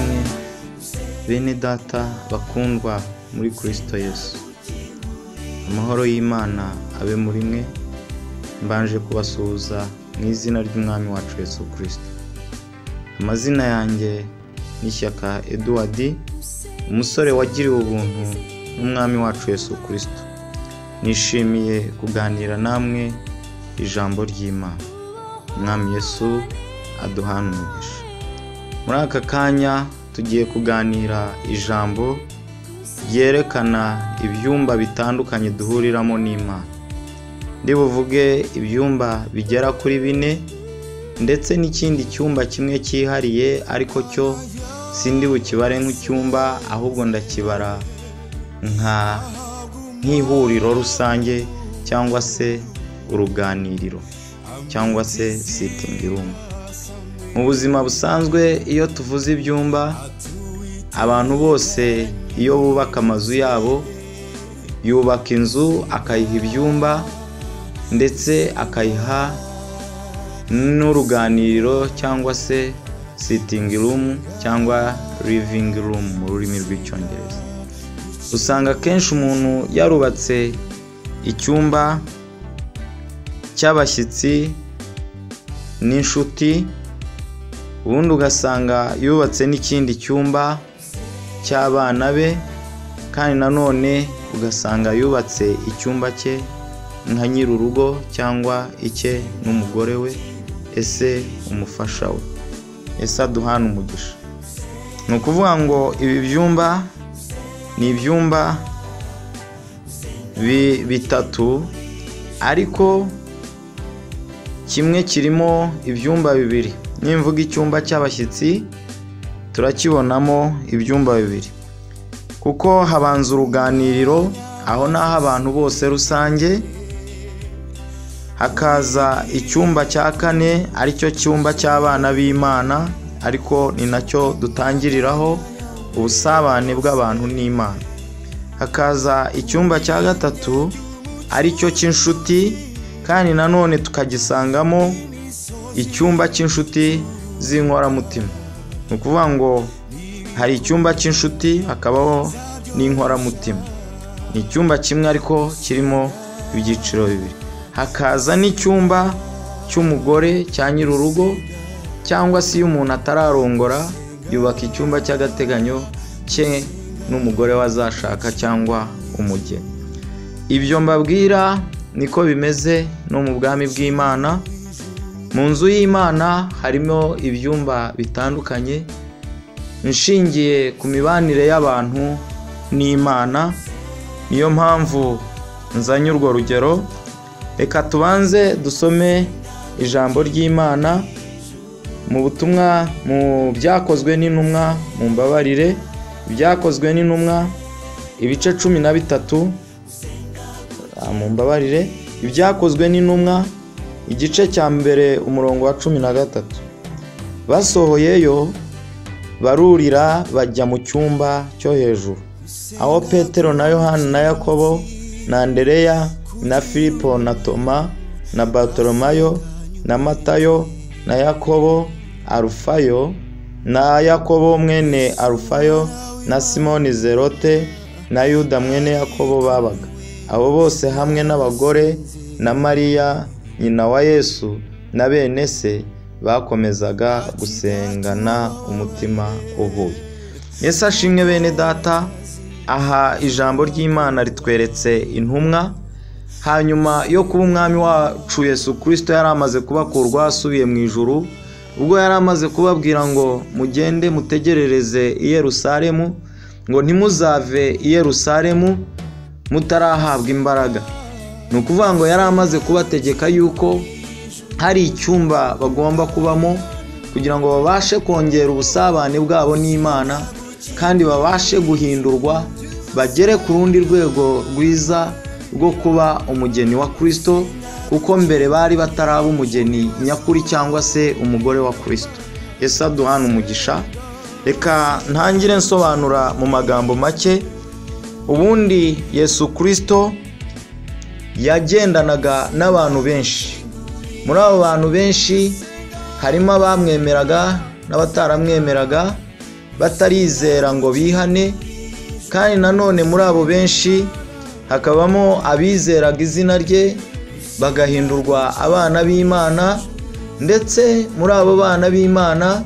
bavandimwe, bene data bakundwa muri Kristo Yesu, amahoro y'Imana abe muri mwe. Mbanje kubasuhuza mu izina ry'Umwami wacu Yesu Kristo. Amazina yanjye ni Shyaka Edward, umusore wagiriwe ubuntu n'Umwami wacu Yesu Kristo. Nishimiye kuganira namwe ijambo ry'Imana. Umwami Yesu aduhane umugisha. Muri aka kanya tugiye kuganira ijambo ryerekana ibyumba bitandukanye duhuriramo n'Imana. Ndibuvuge ibyumba bigera kuri 4 ndetse n'ikindi cyumba kimwe cyihariye, ariko cyo sindi bukibare nk'icyumba, ahubwo ndakibara nk'ihuriro rusange cyangwa se uruganiriro cyangwa se sitting room. Mu buzima busanzwe iyo tuvuze ibyumba, abantu bose iyo bubaka amazu yabo, yubaka inzu akayiha ibyumba ndetse akayiha n'uruganiriro cyangwa se sitting room cyangwa living room mu rurimi rw'Icyongereza. Usanga kenshi umuntu yarubatse icyumba cy'abashyitsi n'inshuti, ubundi ugasanga yubatse n'ikindi cyumba cy'abana be, kandi nanone ugasanga yubatse icyumba cye nka nyir'urugo cyangwa icye n'umugore we, ese umufasha we. Ese aduhane umugisha. Ni ukuvuga ngo ibi byumba ni ibyumba bitatu, ariko kimwe kirimo ibyumba 2. Nimvuga icyumba cy'abashyitsi turakibonamo ibyumba 2, kuko habanza uruganiriro, aho naho abantu bose rusange. Hakaza icyumba cya 4 aricyo cyumba cy'abana b'Imana, ariko ni nacyo dutangiriraho ubusabane bw'abantu n'Imana. Hakaza icyumba cya 3 aricyo cy'inshuti, kandi nanone tukagisangamo icyumba cy'inshuti z'inkoramutima. Ni ukuvuga ngo hari icyumba cy'inshuti hakabaho n'inkoramutima. Ni icyumba kimwe ariko kirimo ibyiciro 2. Hakaza n'icyumba cy'umugore cya nyir'urugo, cyangwa se iyo umuntu atararongora yubaka icyumba cy'agateganyo cye n'umugore wazashaka cyangwa umugeni. Ibyo mbabwira niko bimeze no mu bwami bw'Imana. Mu nzu y'Imana harimo ibyumba bitandukanye nshingiye ku mibanire y'abantu n'Imana. Niyo mpamvu nzanye urwo rugero. Reka tubanze dusome ijambo ry'Imana mu butumwa mu byakozwe n'intumwa, mu mbabarire, ibyakozwe n'intumwa ibice 13, mu mbabarire, ibyakozwe n'intumwa igice cya 1 umurongo wa 13. Basohoyeyo barurira bajya mu cyumba cyo hejuru, aho Petero na Yohana na Yakobo na Andereya na Filipo na Toma na Bartolomayo na Matayo na Yakobo Arufayo na Yakobo mwene Arufayo na Simoni Zerote na Yuda mwene Yakobo babaga. Abo bose hamwe n'abagore na Mariya nyina wa Yesu na bene se bakomezaga gusengana umutima uvuye. Yesu ashimwe bene data. Aha ijambo ry'Imana ritweretse intumwa, hanyuma yo kuba Umwami wacu Yesu Kristo yari amaze kubakurwa asubiye mu ijuru, ubwo yari amaze kubabwira ngo mugende mutegerereze i Yerusalemu, ngo ntimuzave i Yerusalemu mutarahabwa imbaraga. Ni ukuvuga ngo yari amaze kubategeka yuko hari icyumba bagomba kubamo kugira ngo babashe kongera ubusabane bwabo n'Imana, kandi babashe guhindurwa bagere ku rundi rwego rwiza rwo kuba umugeni wa Kristo, kuko mbere bari bataraba umugeni nyakuri cyangwa se umugore wa Kristo. Yesu aduhane umugisha. Reka ntangire nsobanura mu magambo make. Ubundi Yesu Kristo yagendanaga n'abantu benshi. Muri abo bantu benshi harimo abamwemeraga n'abataramwemeraga, batarizera ngo bihane, kandi nanone muri abo benshi hakabamo abizeraga izina rye bagahindurwa abana b'Imana, ndetse muri abo bana b'Imana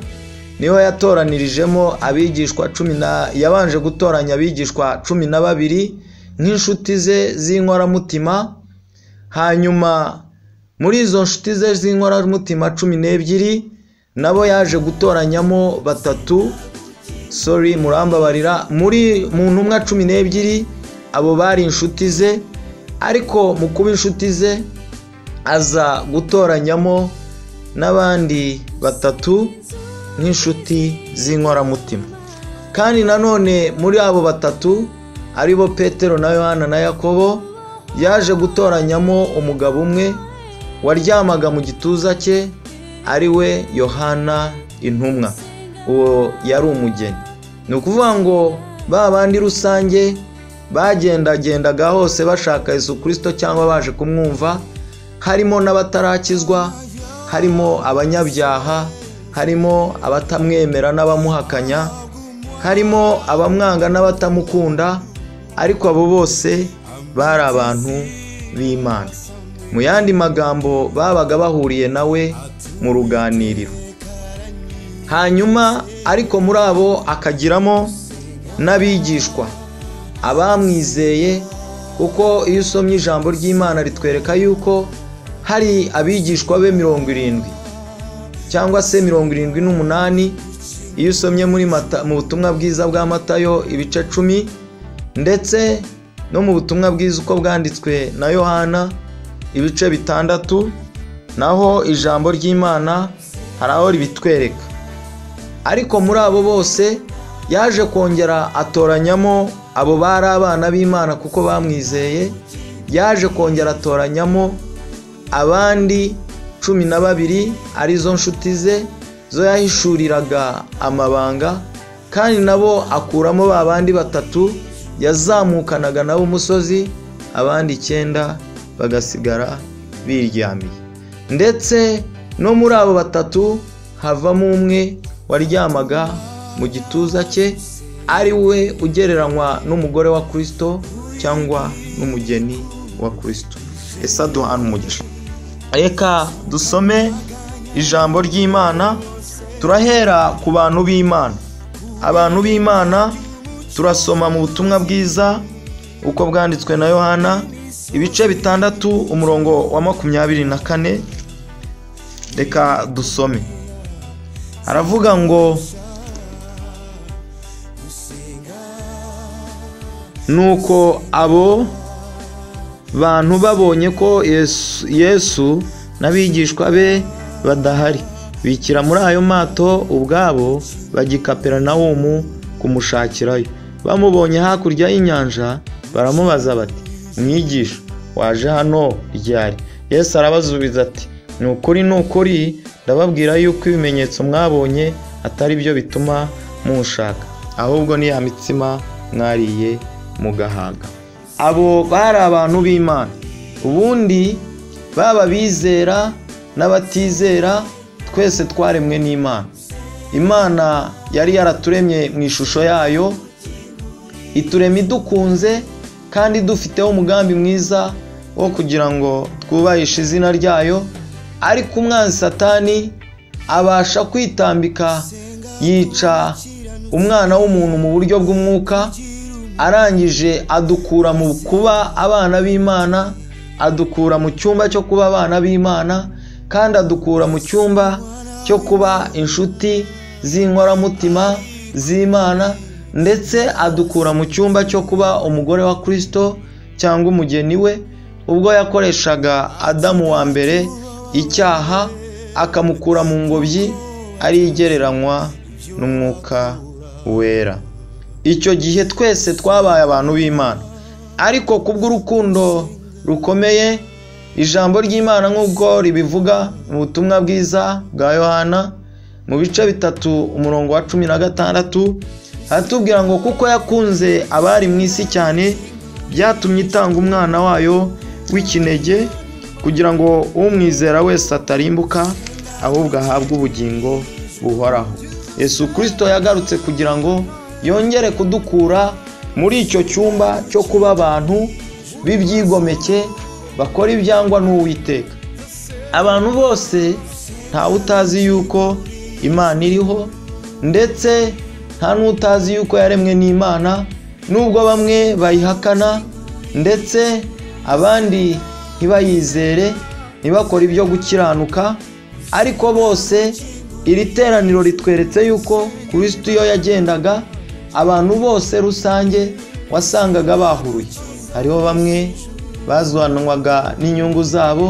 niho yatoranirijemo abigishwa yabanje gutoranya abigishwa 12 nk'inshuti ze z'inkoramutima. Hanyuma muri izo nshuti ze z'inkoramutima 12 nabo yaje gutoranyamo 3, murambabarira, muri mu ntumwa 12 abo bari inshuti ze, ariko mu kuba inshuti ze aza gutoranyamo n'abandi 3 nk'inshuti z'inkoramutima. Kandi nanone muri abo 3 aribo Petero na Yohana na Yakobo, yaje gutoranyamo umugabo umwe waryamaga mu gituza cye, ari we Yohana intumwa. Uwo yari umugeni. Ni ukuvuga ngo ba bandi rusange bagendagendaga hose bashaka Yesu Kristo cyangwa baje kumwumva, harimo n'abatarakizwa, harimo abanyabyaha, harimo abatamwemera n'abamuhakanya, harimo abamwanga n'abatamukunda, ariko abo bose bari abantu b'Imana. Mu yandi magambo babaga bahuriye nawe mu ruganiriro. Hanyuma ariko muri abo akagiramo n'abigishwa, abamwizeye, kuko iyo usomye ijambo ry'Imana ritwereka yuko hari abigishwa be 70 cyangwa se 78. Iyo usomye mu butumwa bwiza bwa Matayo ibice 10, ndetse no mu butumwa bwiza uko bwanditswe na Yohana ibice 6, naho ijambo ry'Imana hari aho ribitwereka. Ariko muri abo bose yaje kongera atoranyamo abo bari abana b'Imana kuko bamwizeye, yaje kongera atoranyamo abandi 12 arizo nshuti ze zo yahishuriraga amabanga, kandi nabo akuramo ba bandi 3 yazamukanaga nabo umusozi, abandi 9 bagasigara biryamiye. Ndetse no muri abo 3 havamo umwe waryamaga mu gituza cye, ari we ugereranywa n'umugore wa Kristo cyangwa n'umugeni wa Kristo. Ese aduhana umugisha. Reka dusome ijambo ry'Imana. Turahera ku bantu b'Imana. Abantu b'Imana turasoma mu butumwa bwiza uko bwanditswe na Yohana ibice 6 umurongo wa 24. Reka dusome. Aravuga ngo, nuko abo bantu babonye ko Yesu n'abigishwa be badahari, bikira muri ayo mato ubwabo bajya i Kaperinawumu kumushakirayo. Bamubonye hakurya y'inyanja baramubaza bati, mwigisha, waje hano ryari? Yesu arabasubiza ati, ni ukuri ndababwira yuko ibimenyetso mwabonye atari byo bituma mushaka, ahubwo ni ya mitsima mwariye mugahaga. Abo bari abantu b'Imana. Ubundi baba bizera n'abatizera, twese twaremwe n'Imana. Imana yari yaraturemye mu ishusho yayo, iturema idukunze kandi dufiteho umugambi mwiza wo kugira ngo twubahishe izina ryayo. Ariko umwanzi Satani abasha kwitambika, yica umwana w'umuntu mu buryo bw'umwuka, arangije adukura mu kuba abana b'Imana, adukura mu cyumba cyo kuba abana b'Imana, kandi adukura mu cyumba cyo kuba inshuti z'inkoramutima z'Imana, ndetse adukura mu cyumba cyo kuba umugore wa Kristo cyangwa umugeni we, ubwo yakoreshaga Adamu wa mbere icyaha, akamukura mu ngobyi ari igereranywa n'umwuka wera. Icyo gihe twese twabaye abantu b'Imana. Ariko kubw'urukundo rukomeye, ijambo ry'Imana nk'ubwo ribivuga mu butumwa bwiza bwa Yohana mu bice 3 umurongo wa 16, hatubwira ngo kuko yakunze abari mu isi cyane, byatumye itanga umwana wayo w'ikinege, kugira ngo umwizera wese atarimbuka, ahubwo ahabwe ubugingo buhoraho. Yesu Kristo yagarutse kugira ngo yongere kudukura muri icyo cyumba cyo kuba abantu b'ibyigomeke bakora ibyangwa n'Uwiteka. Abantu bose ntawe utazi yuko Imana iriho, ndetse nta n'utazi yuko yaremwe n'Imana, nubwo bamwe bayihakana ndetse abandi ntibayizere, ntibakore ibyo gukiranuka. Ariko bose iri teraniro ritweretse yuko Kristo iyo yagendaga, abantu bose rusange wasangaga bahuruye. Hariho bamwe bazwanwaga n'inyungu zabo,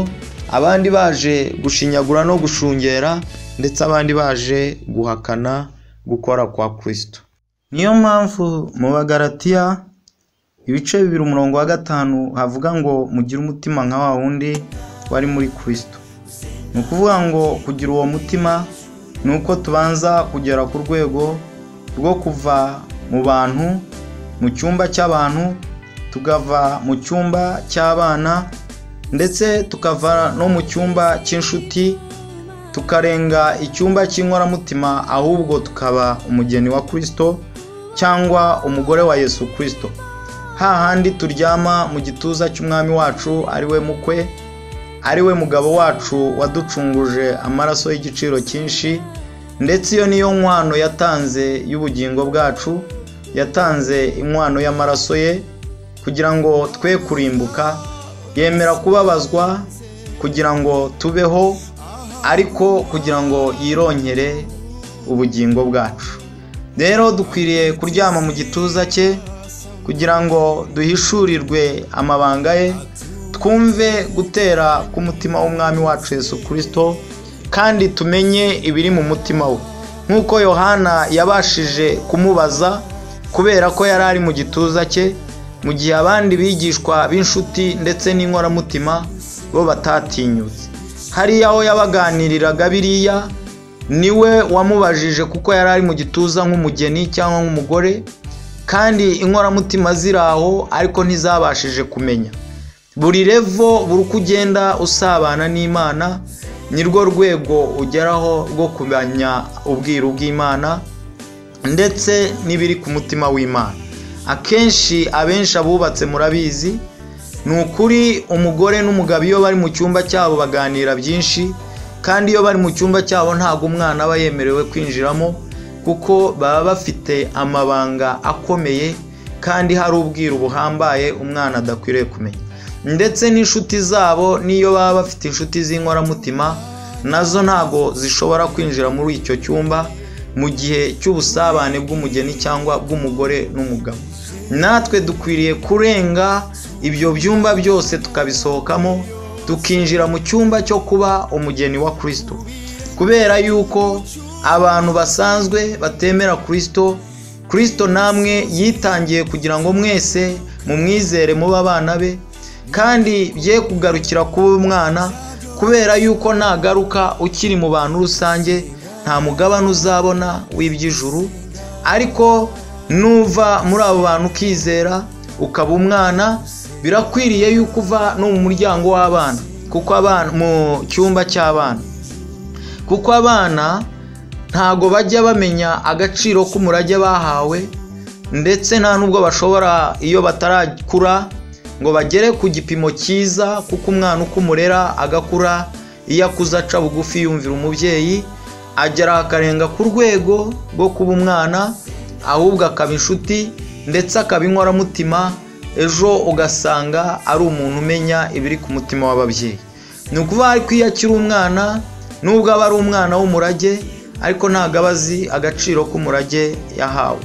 abandi baje gushinyagura no gushungera, ndetse abandi baje guhakana gukora kwa Kristo. Niyo mpamvu mu Bagalatiya ibice 2:5 havuga ngo mugire umutima nka wa wundi wari muri Kristo. Ni ukuvuga ngo kugira uwo mutima ni uko tubanza kugera ku rwego rwo kuva mu bantu, mu cyumba cy'abantu, tukava mu cyumba cy'abana, ndetse tukava no mu cyumba cy'inshuti, tukarenga icyumba cy'inkoramutima, ahubwo tukaba umugeni wa Kristo cyangwa umugore wa Yesu Kristo. Hahandi turyama mu gituza cy'umwami wacu ari we mukwe, ari we mugabo wacu waducunguje amaraso y'igiciro cyinshi, ndetse iyo niyo nkwano yatanze y'ubugingo bwacu, yatanze inkwano y'amaraso ye kugira ngo twe kurimbuka. Yemera kubabazwa kugira ngo tubeho, ariko kugira ngo yironkere ubugingo bwacu. Rero dukwiriye kuryama mu gituza cye kugira ngo duhishurirwe amabanga ye, twumve gutera k'umutima w'umwami wacu Yesu Kristo, kandi tumenye ibiri mu mutima we, nk'uko Yohana yabashije kumubaza kubera ko yari ari mu gituza cye, mu gihe abandi bigishwa b'inshuti ndetse n'inkoramutima bo batatinyutse. Hariya aho yabaganiriraga biriya, niwe wamubajije kuko yari ari mu gituza nk'umugeni cyangwa nk'umugore, kandi inkoramutima ziraho ariko ntizabashije kumenya. Buri revo, buri uko ugenda usabana n'Imana, nirwo rwego ugeraho rwo kumenya ubwiru bw'Imana ndetse n'ibiri ku mutima w'Imana. Akenshi abenshi abubatse murabizi, ni ukuri umugore n'umugabo iyo bari mu cyumba cyabo baganira byinshi, kandi iyo bari mu cyumba cyabo ntabwo umwana aba yemerewe kwinjiramo, kuko baba bafite amabanga akomeye kandi hari ubwiru buhambaye umwana adakwiriye kumenya. Ndetse n'inshuti zabo, niyo baba bafite inshuti z'inkoramutima, nazo ntago zishobora kwinjira muri icyo cyumba mu gihe cy'ubusabane bw'umugeni cyangwa bw'umugore n'umugabo. Natwe dukwiriye kurenga ibyo byumba byose tukabisohokamo, tukinjira mu cyumba cyo kuba umugeni wa Kristo, kubera yuko abantu basanzwe batemera Kristo, Kristo namwe yitangiye kugira ngo mwese mumwizere mube abana be, kandi bye kugarukira kuba umwana, kubera yuko nagaruka ukiri mu bantu rusange nta mugabane uzabona w'iby'ijuru. Ariko nuva muri abo bantu ukizera ukaba umwana, birakwiriye yuko uva no mu muryango w'abana, kuko abana mu cyumba cy'abana, kuko abana ntago bajya bamenya agaciro k'umurage bahawe, ndetse nta nubwo bashobora iyo batarakura ngo bagere ku gipimo cyiza, kuko umwana uko umurera agakura, iyo akuze aca bugufi yumvira umubyeyi, agera akarenga ku rwego rwo kuba umwana, ahubwo akaba inshuti ndetse akaba inkoramutima. Ejo ugasanga ari umuntu umenya ibiri ku mutima w'ababyeyi. Ni ukuvuga ko iyo akiri umwana, nubwo aba ari umwana w'umurage, ariko ntabwo aba azi agaciro k'umurage yahawe.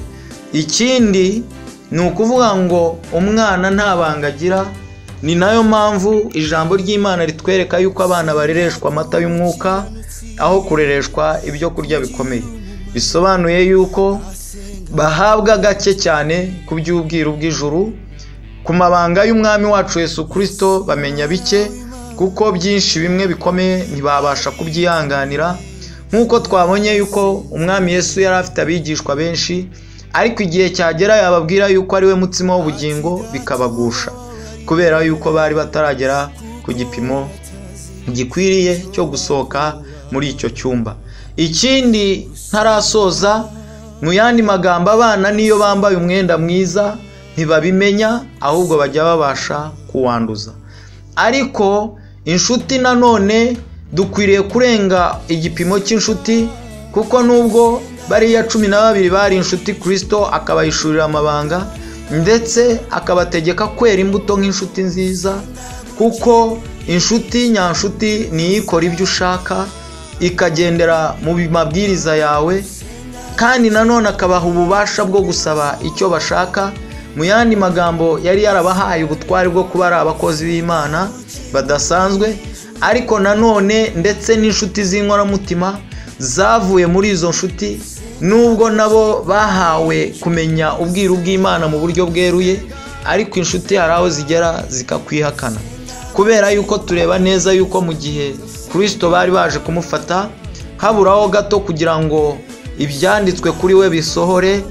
Ikindi ni ukuvuga ngo umwana nta banga agira. Ni nayo mpamvu ijambo ry'Imana ritwereka yuko abana barereshwa amata y'umwuka aho kurereshwa ibyo kurya bikomeye. Bisobanuye yuko bahabwa gake cyane ku by'ubwiru bw'ijuru, ku mabanga y'umwami wacu Yesu Kristo bamenya bike, kuko byinshi bimwe bikomeye ntibabasha kubyihanganira. Nk'uko twabonye yuko umwami Yesu yari afite abigishwa benshi, ariko igihe cyagera yababwira yuko ari we mutsima w'ubugingo bikabagusha, kubera yuko bari bataragera ku gipimo gikwiriye cyo gusohoka muri icyo cyumba. ikindi ntarasoza, mu yandi magambo, abana niyo bambaye umwenda mwiza ntibabimenya, ahubwo bajya babasha kuwanduza. Ariko inshuti nanone dukwiriye kurenga igipimo cy'inshuti, kuko nubwo bariya 12 bari inshuti, Kristo akabahishurira amabanga ndetse akabategeka kwera imbuto nk'inshuti nziza, kuko inshuti nyanshuti niyo ikora ibyo ushaka, ikagendera mu mabwiriza yawe, kandi nanone akabaha ububasha bwo gusaba icyo bashaka. Mu yandi magambo, yari yarabahaye ubutware bwo kuba ari abakozi b'Imana badasanzwe. Ariko nanone ndetse n'inshuti z'inkoramutima zavuye muri izo nshuti, nubwo nabo bahawe kumenya ubwiru bw'Imana mu buryo bweruye, ariko inshuti hari aho zigera zikakwihakana, kubera yuko tureba neza yuko mu gihe Kristo bari baje kumufata, haburaho gato kugira ngo ibyanditswe kuri we bisohore,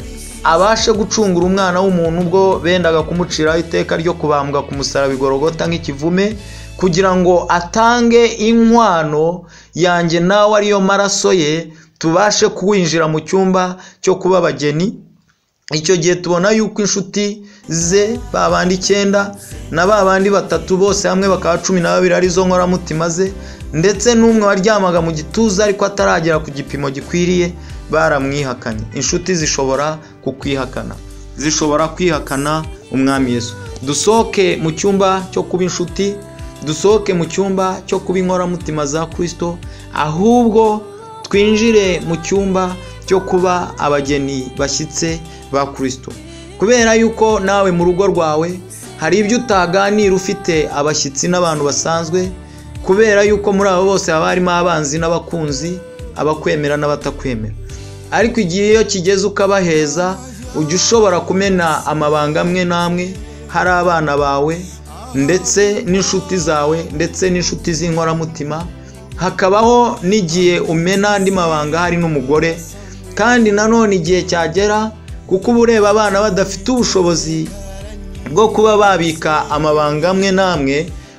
abashe gucungura umwana w'umuntu ubwo bendaga kumuciraho iteka ryo kubambwa ku musaraba Igorogota nk'ikivume, kugira ngo atange inkwano yanjye nawe ariyo maraso ye, tubashe kuwinjira mu cyumba cyo kuba abageni. Icyo gihe tubona yuko inshuti ze babandi 9 na babandi 3 bose hamwe bakaba 12 arizo nkoramutima ze, ndetse n'umwe waryamaga mu gituza ariko ataragera ku gipimo gikwiriye, baramwihakanye. Inshuti zishobora kukwihakana, zishobora kwihakana umwami Yesu. Dusohoke mu cyumba cyo kuba inshuti, dusohoke mu cyumba cyo kuba inkoramutima za Kristo, ahubwo twinjire mu cyumba cyo kuba abageni bashyitse ba Kristo. Kubera yuko nawe mu rugo rwawe hari ibyo utaganira ufite abashyitsi n'abantu basanzwe, kubera yuko muri abo bose haba harimo abanzi n'abakunzi, abakwemera n'abatakwemera. Ariko igihe iyo kigeze ukabaheza, ujya ushobora kumena amabanga amwe n'amwe, hari abana bawe ndetse n'inshuti zawe ndetse n'inshuti z'inkoramutima. Hakabaho n'igihe umena andi mabanga hari n'umugore, kandi nanone igihe cyagera, kuko uba ureba abana badafite ubushobozi bwo kuba babika amabanga amwe n'amwe,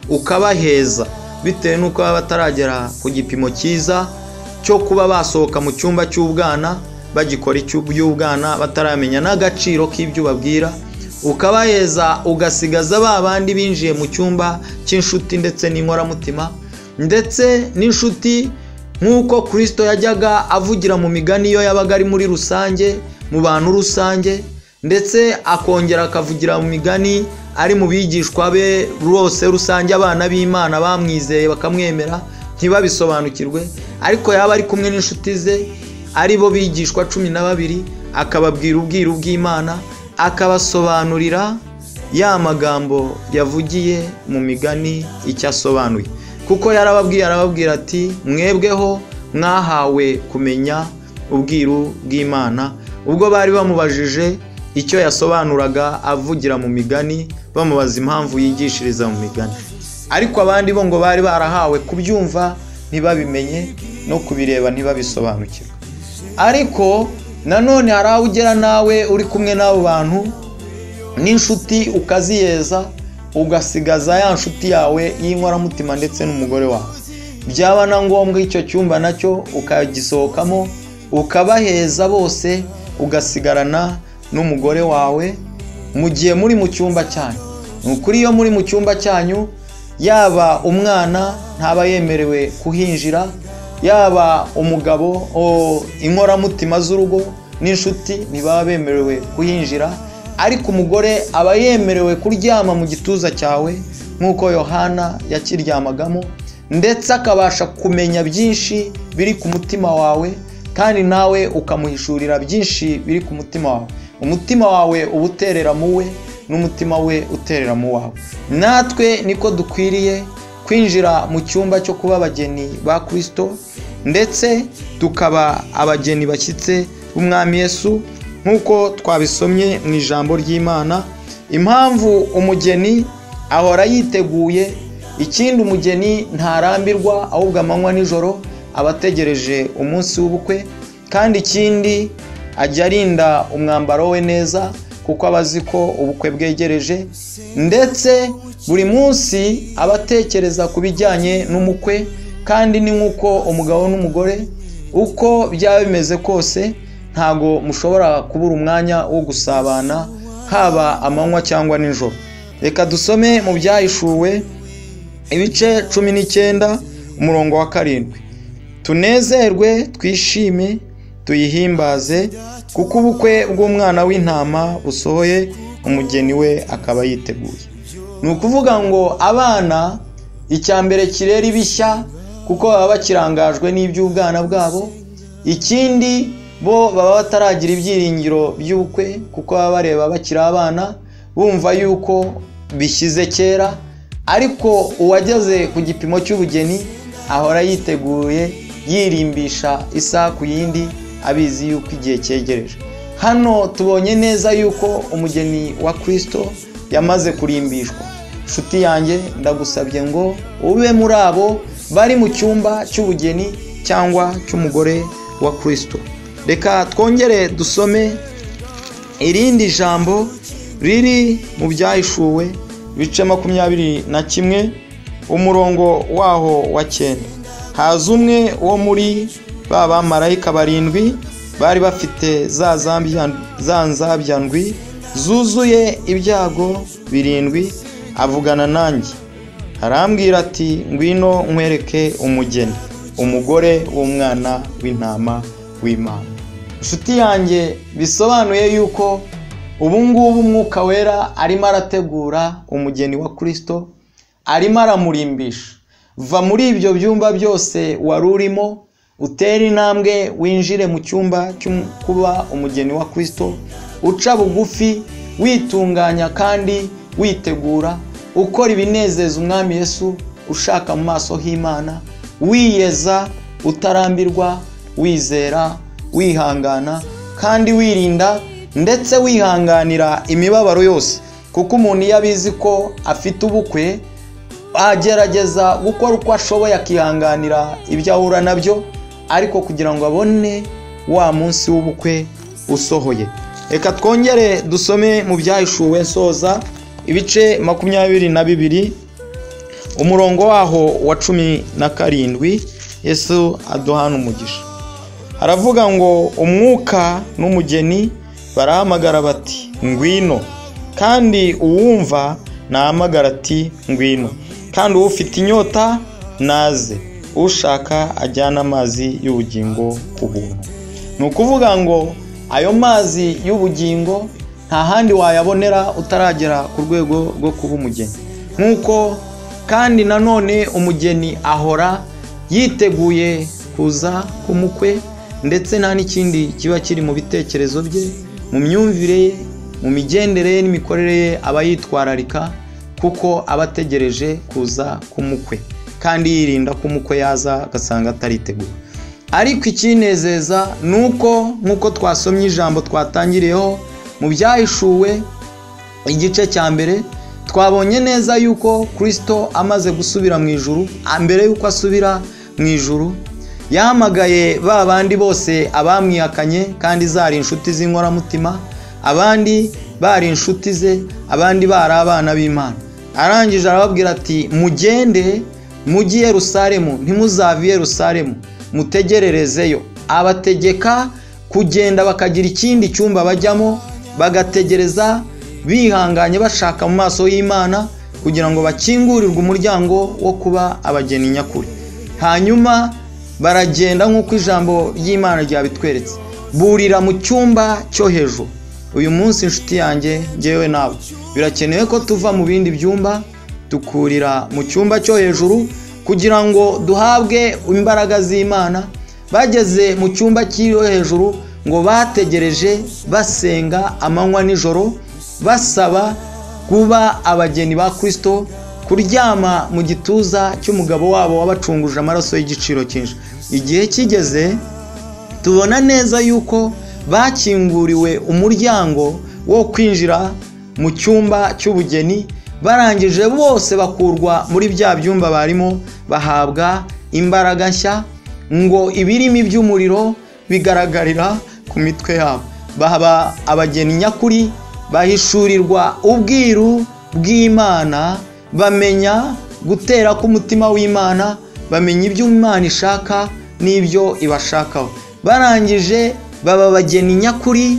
ukabaheza bitewe n'uko baba bataragera ku gipimo cyiza cyo kuba basohoka mu cyumba cy'ubwana, bagikora icy'ubwana, bataramenya n'agaciro k'ibyo babwira, ukabaheza ugasigaza ba bandi binjiye mu cyumba cy'inshuti ndetse n'inkoramutima. Ndetse n'inshuti nk'uko Kristo yajyaga avugira mu migani iyo yabaga ari muri rusange, mu bantu rusange, ndetse akongera akavugira mu migani ari mu bigishwa be rwose rusange, abana b'Imana bamwizeye bakamwemera ntibabisobanukirwe, ariko yaba ari kumwe n'inshuti ze ari bo bigishwa 12, akababwira ubwiru bw'Imana, akabasobanurira ya magambo yavugiye mu migani icyo asobanuye. Kuko arababwira ati, mwebweho mwahawe kumenya ubwiru bw'Imana. Ubwo bari bamubajije icyo yasobanuraga avugira mu migani, bamubaza impamvu yigishiriza mu migani, ariko abandi bo ngo bari barahawe kubyumva ntibabimenye, no kubireba ntibabisobanukirwe. Ariko nanone hari aho ugera nawe uri kumwe n'abo bantu n'inshuti, ukaziyeza ugasigaza ya nshuti yawe y'inkoramutima ndetse n'umugore wawe. Byaba na ngombwa icyo cyumba nacyo ukagisohokamo, ukabaheza bose, ugasigarana n'umugore wawe mu gihe muri mu cyumba cyanyu. Nukuri iyo muri mu cyumba cyanyu, yaba umwana ntaba yemerewe kuhinjira, yaba umugabo inkoramutima z'urugo n'inshuti ntibaba bemerewe kuhinjira, ariko umugore aba yemerewe kuryama mu gituza cyawe nk'uko Yohana yakiryamagamo, ndetse akabasha kumenya byinshi biri ku mutima wawe, kandi nawe ukamuhishurira byinshi biri ku mutima wawe. Umutima wawe uba uterera mu we, n'umutima we uterera mu wawe. Natwe niko dukwiriye kwinjira mu cyumba cyo kuba abageni ba Kristo, ndetse tukaba abageni bashyitse b'umwami Yesu, nk'uko twabisomye mu ijambo ry'Imana. Impamvu umugeni ahora yiteguye, ikindi umugeni ntarambirwa, ahubwo amanywa nijoro aba ategereje umunsi w'ubukwe, kandi ikindi ajya arinda umwambaro we neza, kuko aba azi ko ubukwe bwegereje, ndetse buri munsi aba atekereza ku bijyanye n'umukwe. Kandi ni nk'uko umugabo n'umugore uko byaba bimeze kose ntago mushobora kubura umwanya wo gusabana haba amanywa cyangwa nijoro. Reka dusome mu Byahishuwe ibice 19 umurongo wa 7. Tunezerwe twishime tuyihimbaze kuko ubukwe bw'umwana w'intama busohoye, umugeni we akaba yiteguye. Ni ukuvuga ngo abana icyambere kirera ibishya kuko baba bakirangajwe n'iby'ubwana bwabo, ikindi bo baba bataragira ibyiringiro by'ubukwe kuko baba bareba bakiri abana bumva yuko bishyize kera, ariko uwageze ku gipimo cy'ubugeni ahora yiteguye yirimbisha isaha ku yindi abizi yuko igihe cyegereje. Hano tubonye neza yuko umugeni wa Kristo yamaze kurimbishwa. Nshuti yanjye ndagusabye ngo ube muri abo bari mu cyumba cy'ubugeni cyangwa cy'umugore wa Kristo. Reka twongere dusome irindi jambo riri mu Byahishuwe ibice 21 umurongo waho wa 9. Haza umwe wo muri ba bamarayika 7 bari bafite za nzabya ndwi zuzuye ibyago 7, avugana nanjye arambwira ati ngwino nkwereke umugeni, umugore w'umwana w'intama w'Imana. Nshuti yanjye bisobanuye yuko ubu ngubu Umwuka Wera arimo arategura umugeni wa Kristo, arimo aramurimbisha. Va muri ibyo byumba byose wari urimo, utera intambwe winjire mu cyumba cyo kuba umugeni wa Kristo, uca bugufi witunganya kandi witegura, ukora ibinezeza umwami Yesu, ushaka mu maso h'Imana, wiyeza utarambirwa, wizera, wihangana kandi wirinda ndetse wihanganira imibabaro yose, kuko umuntu iyo abizi ko afite ubukwe agerageza gukora uko ashoboye akihanganira ibyo ahura nabyo, ariko kugira ngo abone wa munsi w'ubukwe usohoye. Reka twongere dusome mu Byahishuwe nsoza ibice 22 umurongo waho wa 17. Yesu aduhana umugisha. Haravuga ngo umwuka n'umugeni barahamagara bati ngwino, kandi uwumva nahamagara ati ngwino, kandi ufite inyota naze, ushaka ajyana amazi y'ubugingo ku buntu. Ni ukuvuga ngo ayo mazi y'ubugingo nta handi wayabonera utaragera ku rwego rwo kuba umugeni. Nk'uko kandi nanone umugeni ahora yiteguye kuza kumukwe, ndetse nta n'ikindi kiba kiri mu bitekerezo bye, mu myumvire ye, mu migendere ye n'imikorere ye aba yitwararika, kuko aba ategereje kuza kumukwe kandi yirinda ko umukwe yaza agasanga atariteguye. Ariko ikinezeza nuko nk'uko twasomye ijambo twatangiriyeho mu Byahishuwe igice cya mbere, twabonye neza yuko Kristo amaze gusubira mu ijuru, mbere yuko asubira mu ijuru yahamagaye ba bandi bose abamwihakanye kandi zari inshuti z'inkoramutima, abandi bari inshuti ze, abandi bari abana b'Imana. Arangije arababwira ati mugende mujye i Yerusalemu, ntimuzave i Yerusalemu, mutegererezeyo. Abategeka kugenda bakagira ikindi cyumba bajyamo, bagategereza bihanganye bashaka mu maso y'Imana kugira ngo bakingurirwe umuryango wo kuba abageni nyakuri. Hanyuma baragenda nk'uko ijambo ry'Imana ryabitweretse, burira mu cyumba cyo hejuru. Uyu munsi inshuti yanjye ngewe nawe birakenewe ko tuva mu bindi byumba tukurira mu cyumba cyo hejuru kugira ngo duhabwe imbaraga z'Imana. Bageze mu cyumba cyo hejuru ngo bategereje basenga amanywa nijoro, basaba kuba abageni ba Kristo, kuryama mu gituza cy'umugabo wabo wabacunguje amaraso y'igiciro cyinshi. Igihe kigeze tubona neza yuko bakinguriwe umuryango wo kwinjira mu cyumba cy'ubugeni, barangije bose bakurwa muri bya byumba barimo, bahabwa imbaraga nshya, ngo ibirimi by'umuriro bigaragarira ku mitwe yabo. Baba abageni nyakuri, bahishurirwa ubwiru bw'Imana, bamenya gutera k'umutima w'Imana, bamenya ibyo Imana ishaka, n'ibyo ibashakaho. Barangije baba abageni nyakuri,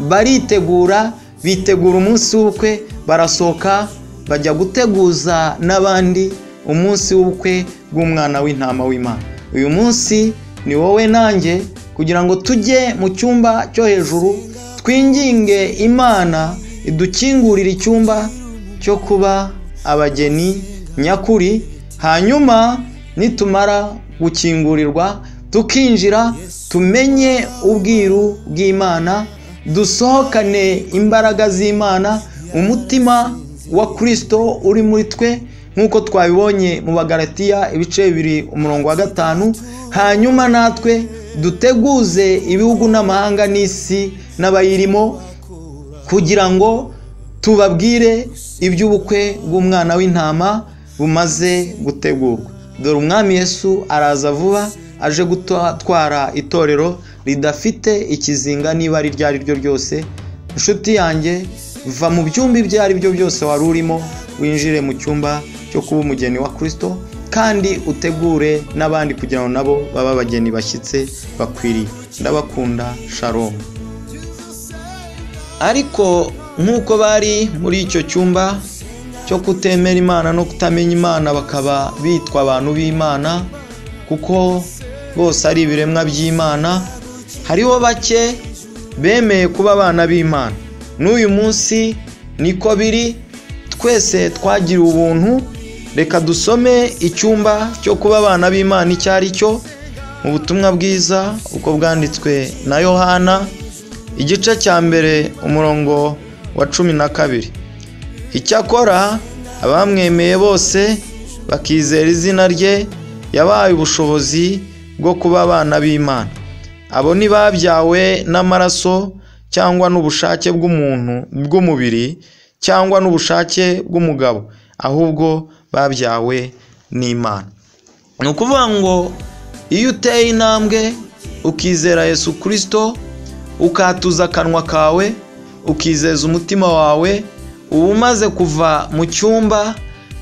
baritegura, bitegura umunsi w'ubukwe, barasohoka bajya guteguza n'abandi umunsi w'ubukwe bw'umwana w'intama w'Imana. Uyu munsi ni wowe nanjye kugira ngo tujye mu cyumba cyo hejuru, twinginge Imana idukingurire icyumba cyo kuba abageni nyakuri, hanyuma nitumara gukingurirwa tukinjira, tumenye ubwiru bw'Imana, dusohokane imbaraga z'Imana, umutima wa Kristo uri muri twe nk'uko twabibonye mu Bagalatiya ibice 2:5. Hanyuma natwe duteguze ibihugu n'amahanga n'isi n'abayirimo kugira ngo tubabwire iby'ubukwe bw'umwana w'intama bumaze gutegurwa. Dore umwami Yesu araza vuba, aje gutwara itorero ridafite ikizinga niba ari ryari ryo ryose. Inshuti yanjye, va mu byumba ibyo ari byo byose wari urimo, winjire mu cyumba cyo kuba umugeni wa Kristo, kandi utegure n'abandi kugira ngo nabo baba abageni bashyitse bakwiriye. Ndabakunda. Shalom. Ariko nk'uko bari muri icyo cyumba cyo kutemera Imana no kutamenya Imana, bakaba bitwa abantu b'Imana kuko bose ari ibiremwa by'Imana, hariho bake bemeye kuba abana b'Imana. N'uyu munsi niko biri, twese twagiriwe ubuntu. Reka dusome icyumba cyo kuba abana b'Imana icyo ari cyo mu butumwa bwiza uko bwanditswe na Yohana, igice cya 1 umurongo wa 12. Icyakora abamwemeye bose bakizera izina rye, yabaye ubushobozi bwo kuba abana b'Imana. Abo ntibabyawe n'amaraso cyangwa n'ubushake bw'umuntu bw'umubiri cyangwa n'ubushake bw'umugabo, ahubwo babyawe n'Imana. Ni ukuvuga ngo iyo uteye intambwe ukizera Yesu Kristo, ukatuza akanwa kawe, ukizeza umutima wawe, uba umaze kuva mu cyumba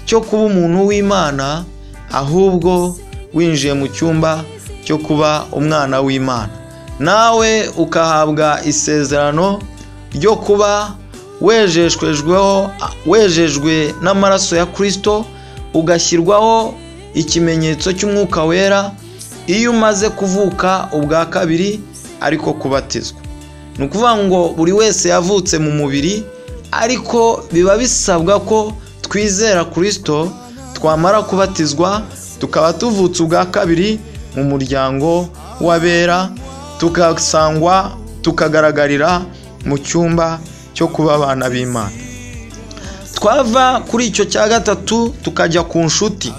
cyo kuba umuntu w'Imana, ahubwo winjiye mu cyumba cyo kuba umwana w'Imana. Nawe ukahabwa isezerano ryo kuba wejejwe n'amaraso ya Kristo, ugashyirwaho ikimenyetso cy'umwuka wera iyo umaze kuvuka ubwa kabiri, ariko kubatizwa. Ni ukuvuga ngo buri wese yavutse mu mubiri, ariko biba bisabwa ko twizera Kristo, twamara kubatizwa tukaba tuvutse ubwa kabiri mu muryango w'abera, tukasangwa, tukagaragarira mu cyumba cyo kuba abana b'Imana. Twava kuri icyo cya gatatu tukajya ku nshuti.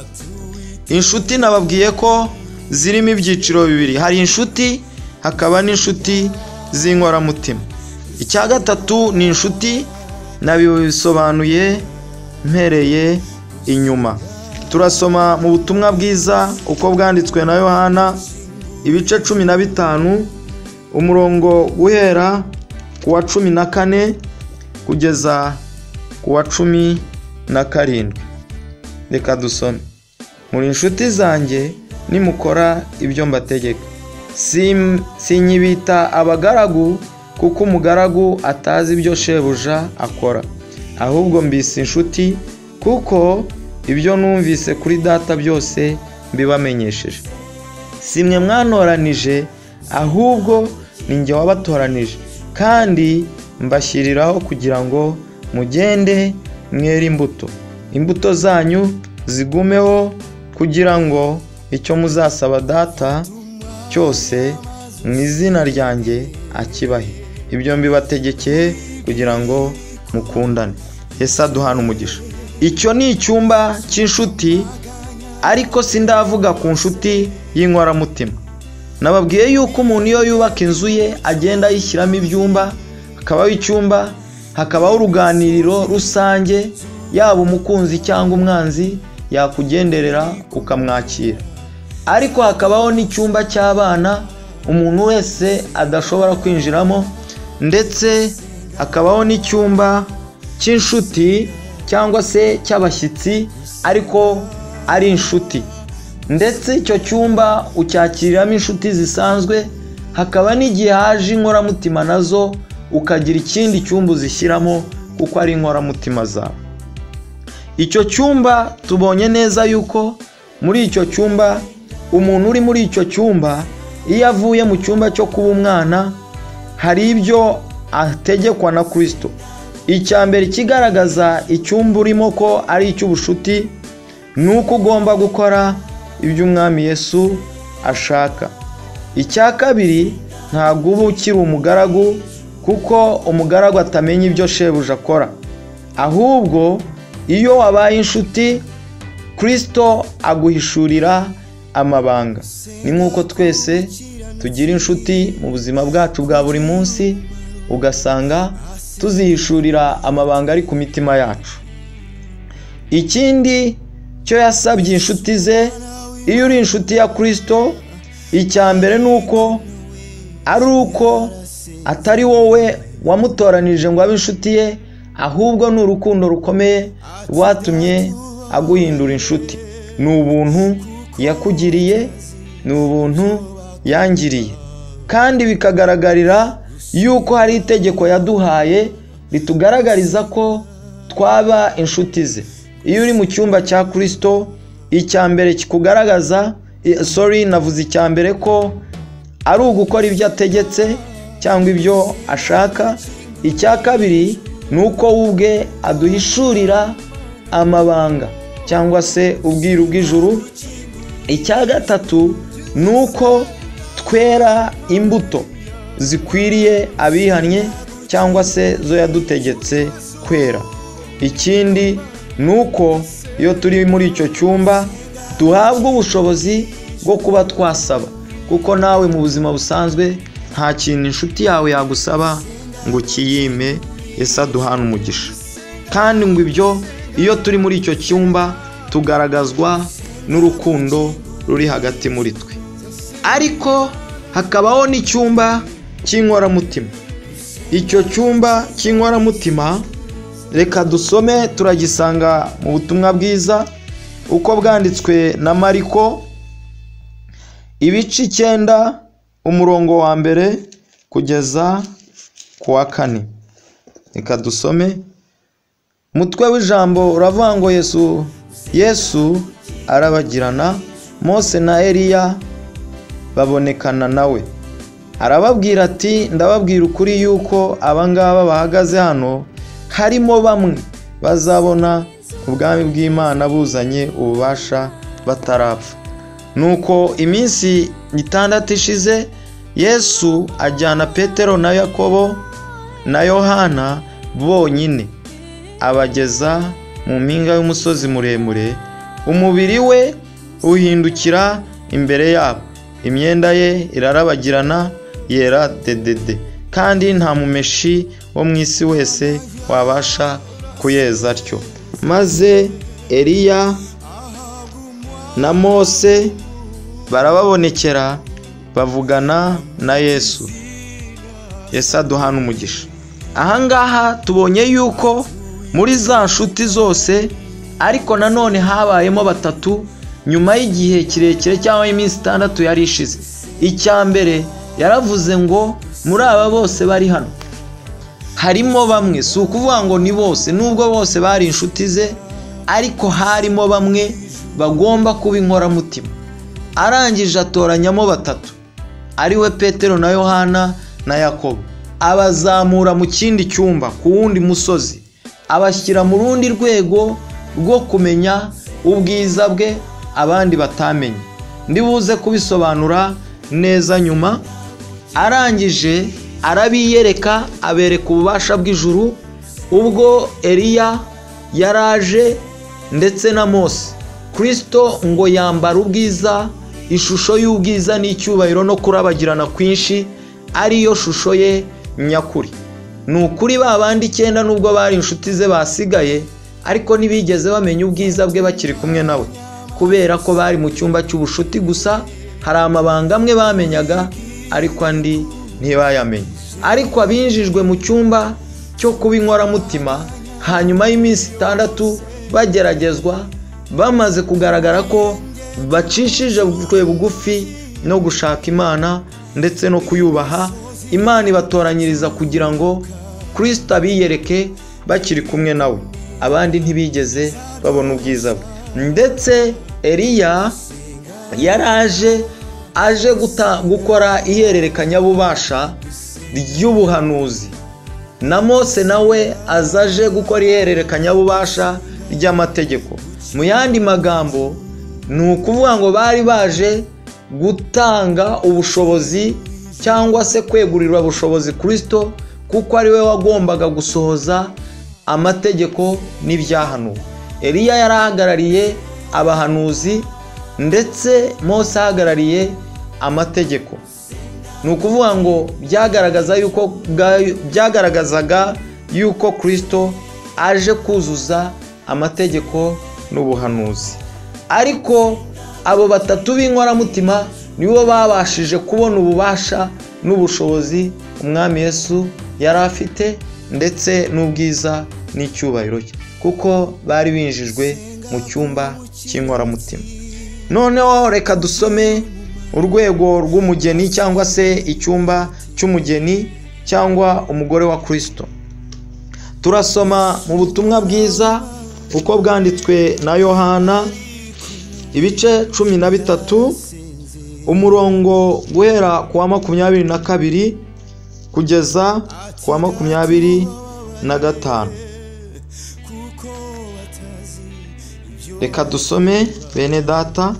Inshuti nababwiye ko zirimo ibyiciro bibiri, hari inshuti hakaba n'inshuti z'inkoramutima. Icya gatatu ni inshuti, nabisobanuye mpereye inyuma. Turasoma mu butumwa bwiza uko bwanditswe na Yohana, ibice 15 umurongo guhera ku wa 14 kugeza ku wa 17. Reka dusome. Muri inshuti zanjye nimukora ibyo mbategeka. Sinyibita abagaragu, kuko umugaragu atazi ibyo shebuja akora, ahubwo mbise inshuti, kuko ibyo numvise kuri data byose mbibamenyesheje. Simwe mwantoranije, ahubwo ni njye wabatoranije, kandi mbashyiriraho kugira ngo mugende mwere imbuto, imbuto zanyu zigumeho, kugira ngo icyo muzasaba data cyose mu izina ryanjye akibahe. Ibyo mbibategekeye kugira ngo mukundane. Yesu aduhana umugisha. Icyo ni icyumba cy'inshuti, ariko sindavuga ku nshuti y'inkoramutima. Nababwiye yuko umuntu iyo yubaka inzu ye agenda yishyiramo ibyumba, hakabaho icyumba, hakabaho uruganiriro rusange, yaba umukunzi cyangwa umwanzi yakugenderera ukamwakira. Ariko hakabaho n'icyumba cy'abana umuntu wese adashobora kwinjiramo, ndetse hakabaho n'icyumba cy'inshuti cyangwa se cy'abashyitsi, ariko ari inshuti. ndetse icyo cyumba ucyakiriramo inshuti zisanzwe, hakaba n'igihe haje inkoramutima nazo ukagira ikindi cyumba uzishyiramo kuko ari inkoramutima zawe. Icyo cyumba tubonye neza yuko muri icyo cyumba umuntu uri muri icyo cyumba iyo avuye mu cyumba cyo kuba umwana hari ibyo ategekwa na Kristo. Icya mbere kigaragaza icyumba urimo ko ari icy'ubushuti ni uko ugomba gukora ibyo umwami Yesu ashaka. Icya kabiri, ntabwo uba ukiri umugaragu kuko umugaragu atamenya ibyo shebuja akora, ahubwo iyo wabaye inshuti Kristo aguhishurira amabanga. Ni nk'uko twese tugira inshuti mu buzima bwacu bwa buri munsi, ugasanga tuzihishurira amabanga ari ku mitima yacu. Ikindi cyo yasabye inshuti ze, iyo uri inshuti ya Kristo, icya mbere ni uko atari wowe wamutoranije ngo abe inshuti ye, ahubwo ni urukundo rukomeye rwatumye aguhindura inshuti. Ni ubuntu yakugiriye, ni ubuntu yangiriye, kandi bikagaragarira yuko hari itegeko yaduhaye ritugaragariza ko twaba inshuti ze. Iyo uri mu cyumba cya Kristo, icya mbere kikugaragaza navuze icya mbere ko ari ugukora ibyo ategetse cyangwa ibyo ashaka. Icya kabiri ni uko ubwe aduhishurira amabanga cyangwa se ubwiru bw'ijuru. Icya gatatu ni uko twera imbuto zikwiriye abihannye cyangwa se zo yadutegetse kwera. Ikindi ni uko iyo turi muri icyo cyumba duhabwa ubushobozi bwo kuba twasaba, kuko nawe mu buzima busanzwe nta kintu inshuti yawe yagusaba ngo ukiyime. Yesu aduhana umugisha. Kandi ngo ibyo iyo turi muri icyo cyumba tugaragazwa n'urukundo ruri hagati muri twe. Ariko hakabaho n'icyumba cy'inkoramutima. Icyo cyumba cy'inkoramutima reka dusome, turagisanga mu butumwa bwiza uko bwanditswe na Mariko, ibice 9 umurongo wa mbere kugeza ku wa 4. Reka dusome. Umutwe w'ijambo uravuga ngo Yesu arabagirana, Mose na Eliya babonekana nawe, arababwira ati, ndababwira ukuri yuko abangaba bahagaze hano harimo bamwe bazabona ubwami bw'Imana buzanye ububasha batarapfa. Nuko iminsi 6 ishize, Yesu ajyana Petero na Yakobo na Yohana bonyine, abageza mu mpinga y'umusozi muremure. Umubiri we uhindukira imbere yabo, imyenda ye irarabagirana yera dedede, kandi nta mumeshi wo mu isi wese wabasha kuyeza atyo. Maze Eliya na Mose barababonekera bavugana na Yesu. Yesu aduhana umugisha. Ahangaha tubonye yuko muri za nshuti zose, ariko nanone habayemo batatu nyuma y'igihe kirekire cyangwa iminsi 6 yari ishize. Icya mbere yaravuze ngo muri aba bose bari hano harimo bamwe, si ukuvuga ngo ni bose, nubwo bose bari inshuti ze, ariko harimo bamwe bagomba kuba inkoramutima. Arangije atoranyamo batatu, ariwe Petero na Yohana na Yakobo, abazamura mu kindi cyumba ku wundi musozi, abashyira mu rundi rwego rwo kumenya ubwiza bwe abandi batamenye. Ndibuze kubisobanura neza nyuma. Arangije arabiyereka, abereka ububasha bw'ijuru ubwo Eliya yaraje ndetse na Mose. Kristo ngo yambara ubwiza, ishusho y'ubwiza n'icyubahiro no kurabagirana kwinshi, ariyo shusho ye nyakuri. Ni ukuri babandi 9 nubwo bari inshuti ze basigaye, ariko ntibigeze bamenya ubwiza bwe bakiri kumwe nawe, kubera ko bari mu cyumba cy'ubushuti gusa. Hari amabanga amwe bamenyaga ariko andi ntibayamenye. Ariko abinjijwe mu cyumba cyo kuba inkoramutima hanyuma y'iminsi 6 bageragezwa, bamaze kugaragara ko bacishije bugufi no gushaka Imana ndetse no kuyubaha. Imana ibatoranyiriza kugira ngo Kristo abiyereke bakiri kumwe nawe. Abandi ntibigeze babona ubwiza bwe. Ndetse Eliya yaraje gukora ihererekanyabubasha ry'ubuhanuzi, na Mose nawe azaje gukora ihererekanyabubasha ry'amategeko. Mu yandi magambo ni ukuvuga ngo bari baje gutanga ubushobozi cyangwa se kwegurirwa ubushobozi Kristo, kuko ari we wagombaga gusohoza amategeko n'ibyahanuwe. Eliya yarahagarariye abahanuzi ndetse Mose ahagarariye amategeko. Ni ukuvuga ngo byagaragazaga yuko Kristo aje kuzuza amategeko n'ubuhanuzi. Ariko abo batatu b'inkoramutima nibo babashije kubona ububasha n'ubushobozi umwami Yesu yari afite, ndetse n'ubwiza n'icyubahiro cye, kuko bari binjijwe mu cyumba cy'inkoramutima. Noneho reka dusome urwego rw'umugeni cyangwa se icyumba cy'umugeni cyangwa umugore wa Kristo. Turasoma mu butumwa bwiza uko bwanditswe na Yohana, ibice 13, umurongo guhera ku wa 22 kugeza ku wa 25. Reka dusome bene data.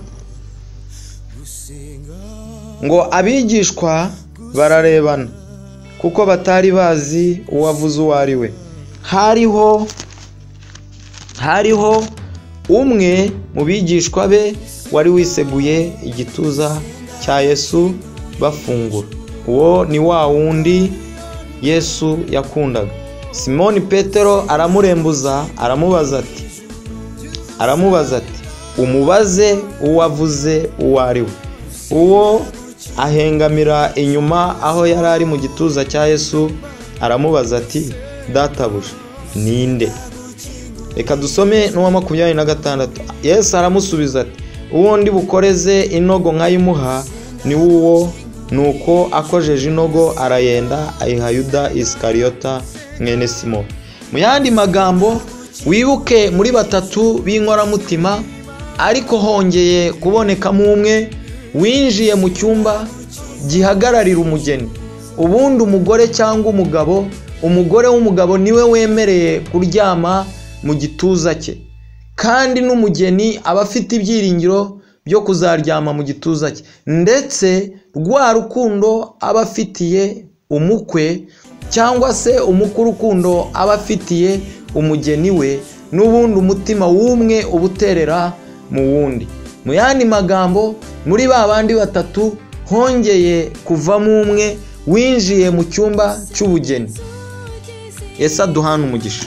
Ngo abigishwa bararebana kuko batari bazi uwavuze uwo ari we. Hariho umwe mu bigishwa be wari wiseguye igituza cya Yesu bafungura. Uwo ni wa wundi Yesu yakundaga. Simoni Petero aramurembuza, aramubaza ati umubaze uwavuze uwo ari we. Uwo ahengamira inyuma aho yari ari mu gituza cya Yesu, aramubaza ati databuja ninde? Reka dusome n'uwa 26. Yesu aramusubiza ati uwo ndi bukoreze inogo nkayimuha ni uwo. Nuko akojeje inogo arayenda ayiha Yuda Isikariota mwene Simoni. Mu yandi magambo, wibuke muri batatu b'inkoramutima ariko hongeye kubonekamo umwe winjiye mu cyumba gihagararira umugeni. Ubundi umugore cyangwa umugore w'umugabo niwe wemereye kuryama mu gituza cye, kandi n'umugeni aba afite ibyiringiro byo kuzaryama mu gituza cye, ndetse rwa rukundo aba afitiye umukwe cyangwa se umukuru urukundo aba afitiye umugeni we, n'ubundi umutima w'umwe ubuterera mu wundi. Mu yandi magambo, muri ba bandi batatu hongeye kuvamo umwe winjiye mu cyumba cy'ubugeni. Yesu aduhana umugisha.